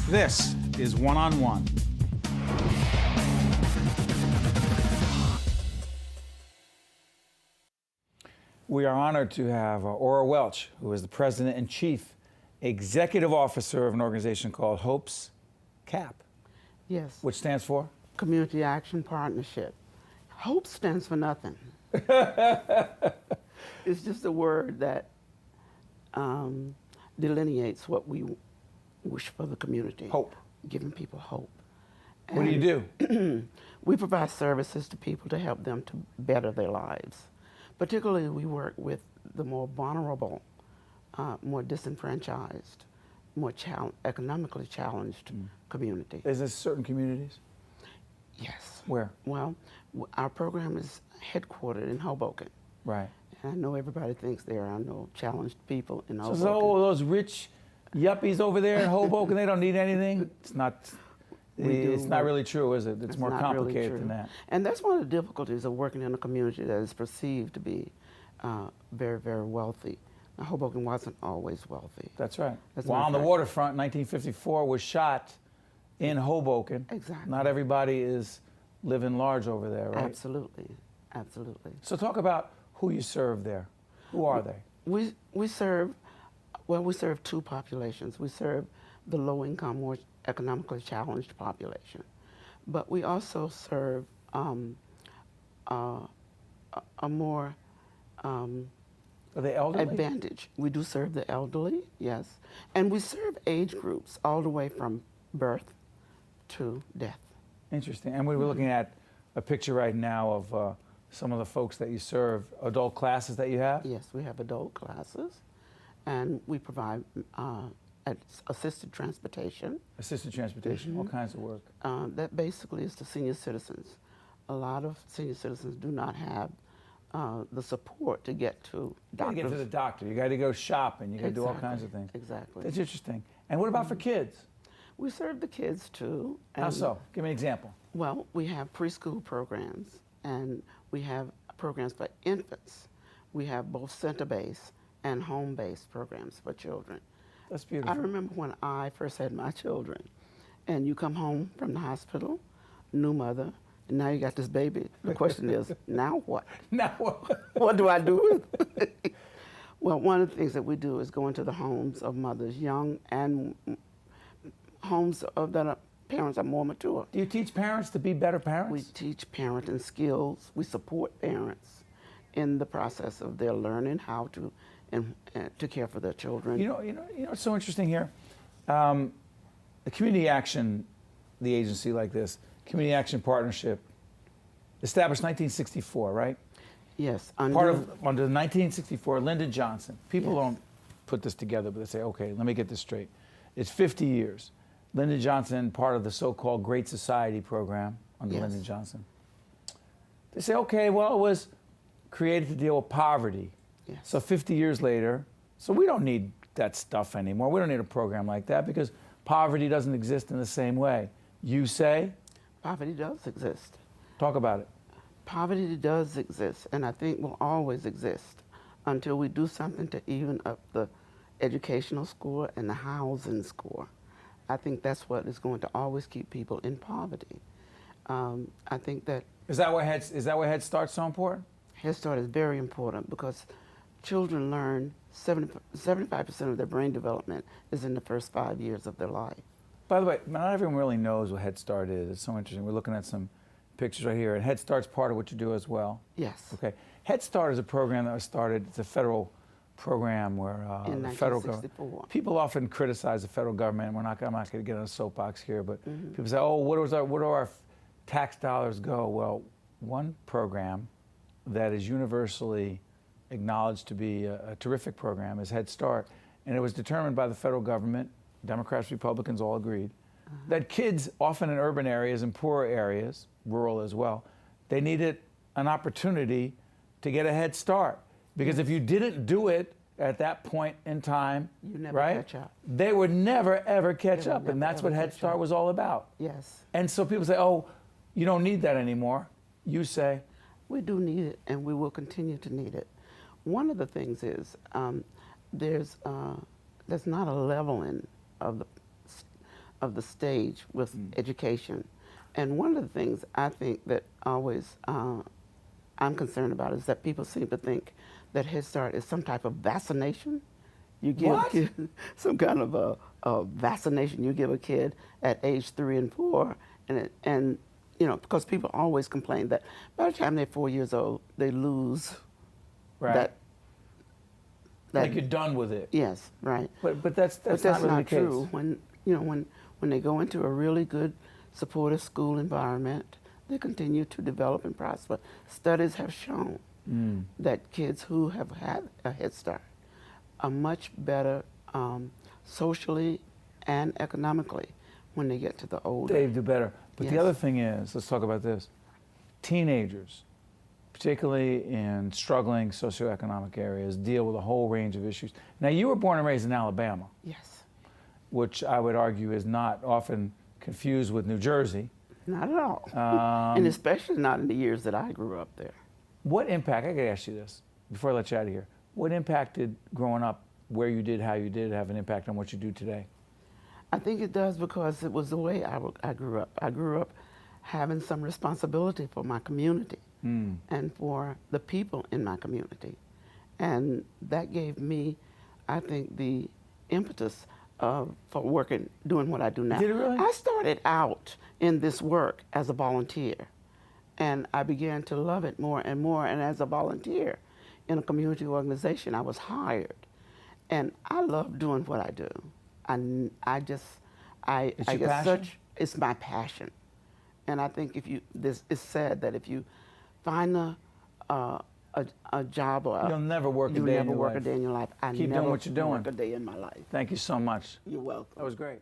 This is One on One. We are honored to have Ora Welch, who is the President and Chief Executive Officer of an organization called HOPE's CAP. Yes. Which stands for? Community Action Partnership. HOPE stands for nothing. It's just a word that delineates what we wish for the community. Hope. Giving people hope. What do you do? We provide services to people to help them to better their lives. Particularly, we work with the more vulnerable, more disenfranchised, more economically challenged community. Is this certain communities? Yes. Where? Well, our program is headquartered in Hoboken. Right. And I know everybody thinks there are no challenged people in Hoboken. So those rich yuppies over there in Hoboken, they don't need anything? It's not really true, is it? It's more complicated than that. And that's one of the difficulties of working in a community that is perceived to be very, very wealthy. Now, Hoboken wasn't always wealthy. That's right. Well, on the waterfront, 1954 was shot in Hoboken. Exactly. Not everybody is living large over there, right? Absolutely, absolutely. So talk about who you serve there. Who are they? We serve two populations. We serve the low-income, more economically challenged population, but we also serve a more Are they elderly? advantage. We do serve the elderly, yes, and we serve age groups all the way from birth to death. Interesting. And we were looking at a picture right now of some of the folks that you serve, adult classes that you have? Yes, we have adult classes, and we provide assisted transportation. Assisted transportation, all kinds of work. That basically is to senior citizens. A lot of senior citizens do not have the support to get to doctors. You got to get to the doctor. You got to go shopping. You got to do all kinds of things. Exactly. That's interesting. And what about for kids? We serve the kids too. How so? Give me an example. Well, we have preschool programs, and we have programs for infants. We have both center-based and home-based programs for children. That's beautiful. I remember when I first had my children, and you come home from the hospital, new mother, and now you got this baby. The question is, now what? Now what? What do I do with it? Well, one of the things that we do is go into the homes of mothers, young and homes of that parents are more mature. Do you teach parents to be better parents? We teach parenting skills. We support parents in the process of their learning how to to care for their children. You know what's so interesting here? The Community Action, the agency like this, Community Action Partnership, established 1964, right? Yes. Under 1964, Lyndon Johnson. People don't put this together, but they say, okay, let me get this straight. It's 50 years. Lyndon Johnson, part of the so-called Great Society program under Lyndon Johnson. They say, okay, well, it was created to deal with poverty. Yes. So 50 years later, so we don't need that stuff anymore. We don't need a program like that because poverty doesn't exist in the same way. You say? Poverty does exist. Talk about it. Poverty does exist, and I think will always exist until we do something to even up the educational score and the housing score. I think that's what is going to always keep people in poverty. I think that... Is that why Head Start's so important? Head Start is very important because children learn 75% of their brain development is in the first 5 years of their life. By the way, not everyone really knows what Head Start is. It's so interesting. We're looking at some pictures right here, and Head Start's part of what you do as well. Yes. Okay. Head Start is a program that was started. It's a federal program where the federal government. People often criticize the federal government. I'm not going to get on a soapbox here, but people say, "Oh, where do our tax dollars go?" Well, one program that is universally acknowledged to be a terrific program is Head Start, and it was determined by the federal government. Democrats, Republicans all agreed that kids, often in urban areas and poorer areas, rural as well, they needed an opportunity to get a head start. Because if you didn't do it at that point in time, you never catch up. They would never, ever catch up. And that's what Head Start was all about. Yes. And so people say, oh, you don't need that anymore. You say? We do need it, and we will continue to need it. One of the things is there's not a leveling of of the stage with education. And one of the things I think that always I'm concerned about is that people seem to think that Head Start is some type of vaccination. You give a kid some kind of a vaccination you give a kid at age 3 and 4, and you know, because people always complain that by the time they're 4 years old, they lose that. Like you're done with it. Yes, right. But that's not really the case. True. When you know when they go into a really good supportive school environment, they continue to develop and prosper. Studies have shown that kids who have had a Head Start are much better socially and economically when they get to the older. They do better. But Yes. the other thing is, let's talk about this. Teenagers, particularly in struggling socioeconomic areas, deal with a whole range of issues. Now, you were born and raised in Alabama, Yes. which I would argue is not often confused with New Jersey. Not at all. And especially not in the years that I grew up there. What impact, I gotta ask you this before I let you out of here, what impact did growing up where you did, how you did, have an impact on what you do today? I think it does because it was the way I grew up. I grew up having some responsibility for my community and for the people in my community. And that gave me, I think, the impetus for working, doing what I do now. Did it really? I started out in this work as a volunteer, and I began to love it more and more. And as a volunteer in a community organization, I was hired. And I love doing what I do. I It's get your passion? it's my passion. And I think it's said that if you find a job or You'll never work a you'll day in never your work a life. day in your life. I Keep never doing what you're doing. work a day in my life. Thank you so much. You're welcome. That was great.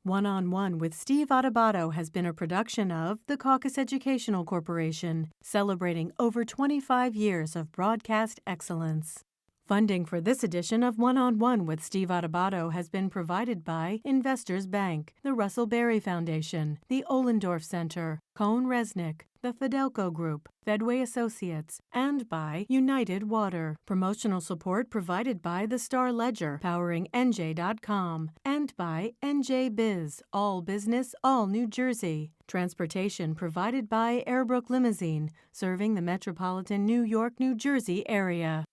One on One with Steve Adubato has been a production of the Caucus Educational Corporation, celebrating over 25 years of broadcast excellence. Funding for this edition of One on One with Steve Adubato has been provided by Investors Bank, the Russell Berry Foundation, the Ohlendorf Center, Cohn Resnick, the Fidelco Group, Fedway Associates, and by United Water. Promotional support provided by the Star Ledger, powering NJ.com, and by NJ Biz, all business, all New Jersey. Transportation provided by Airbrook Limousine, serving the metropolitan New York, New Jersey area.